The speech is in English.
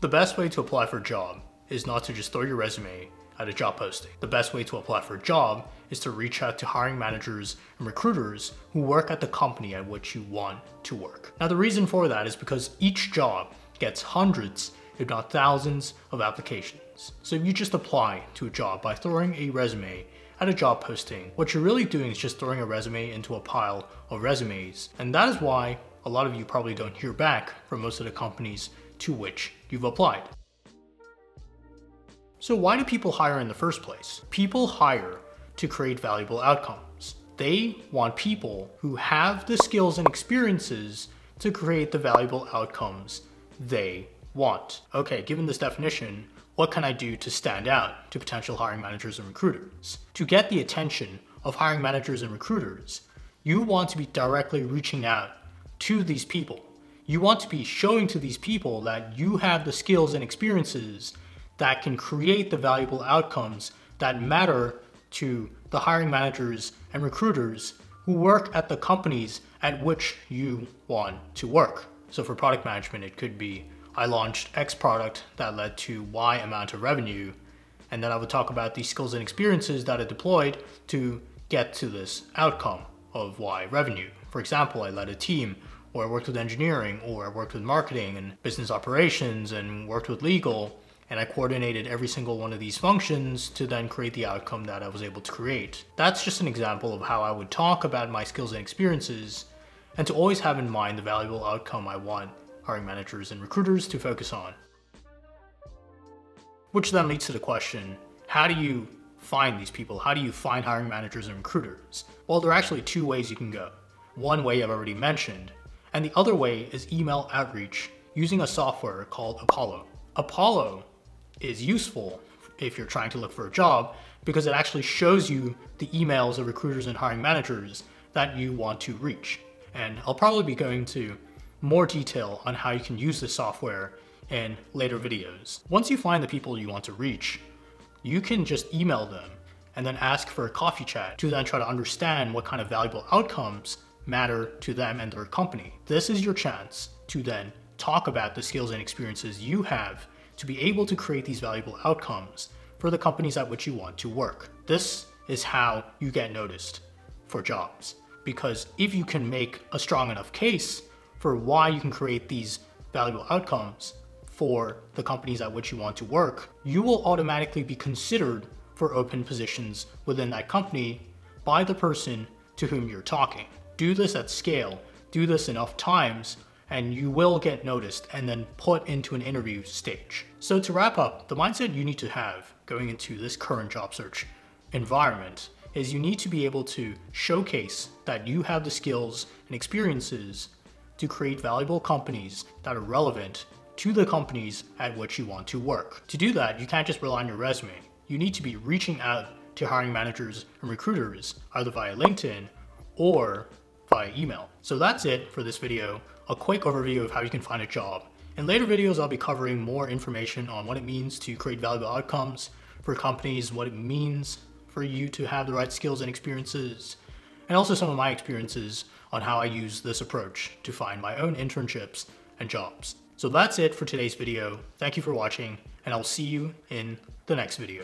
The best way to apply for a job is not to just throw your resume at a job posting. The best way to apply for a job is to reach out to hiring managers and recruiters who work at the company at which you want to work. Now, the reason for that is because each job gets hundreds, if not thousands, of applications. So if you just apply to a job by throwing a resume at a job posting, what you're really doing is just throwing a resume into a pile of resumes. And that is why a lot of you probably don't hear back from most of the companies to which you've applied. So why do people hire in the first place? People hire to create valuable outcomes. They want people who have the skills and experiences to create the valuable outcomes they want. Okay, given this definition, what can I do to stand out to potential hiring managers and recruiters? To get the attention of hiring managers and recruiters, you want to be directly reaching out to these people. You want to be showing to these people that you have the skills and experiences that can create the valuable outcomes that matter to the hiring managers and recruiters who work at the companies at which you want to work. So for product management, it could be, I launched X product that led to Y amount of revenue, and then I would talk about the skills and experiences that I deployed to get to this outcome of Y revenue. For example, I led a team, or I worked with engineering, or I worked with marketing and business operations and worked with legal, and I coordinated every single one of these functions to then create the outcome that I was able to create. That's just an example of how I would talk about my skills and experiences, and to always have in mind the valuable outcome I want hiring managers and recruiters to focus on. Which then leads to the question, how do you find these people? How do you find hiring managers and recruiters? Well, there are actually two ways you can go. One way I've already mentioned, and the other way is email outreach using a software called Apollo. Apollo is useful if you're trying to look for a job because it actually shows you the emails of recruiters and hiring managers that you want to reach. And I'll probably be going into more detail on how you can use this software in later videos. Once you find the people you want to reach, you can just email them and then ask for a coffee chat to then try to understand what kind of valuable outcomes matter to them and their company. This is your chance to then talk about the skills and experiences you have to be able to create these valuable outcomes for the companies at which you want to work. This is how you get noticed for jobs. Because if you can make a strong enough case for why you can create these valuable outcomes for the companies at which you want to work, you will automatically be considered for open positions within that company by the person to whom you're talking. Do this at scale, do this enough times, and you will get noticed and then put into an interview stage. So to wrap up, the mindset you need to have going into this current job search environment is you need to be able to showcase that you have the skills and experiences to create valuable companies that are relevant to the companies at which you want to work. To do that, you can't just rely on your resume. You need to be reaching out to hiring managers and recruiters either via LinkedIn or via email. So that's it for this video, a quick overview of how you can find a job. In later videos, I'll be covering more information on what it means to create valuable outcomes for companies, what it means for you to have the right skills and experiences, and also some of my experiences on how I use this approach to find my own internships and jobs. So that's it for today's video. Thank you for watching, and I'll see you in the next video.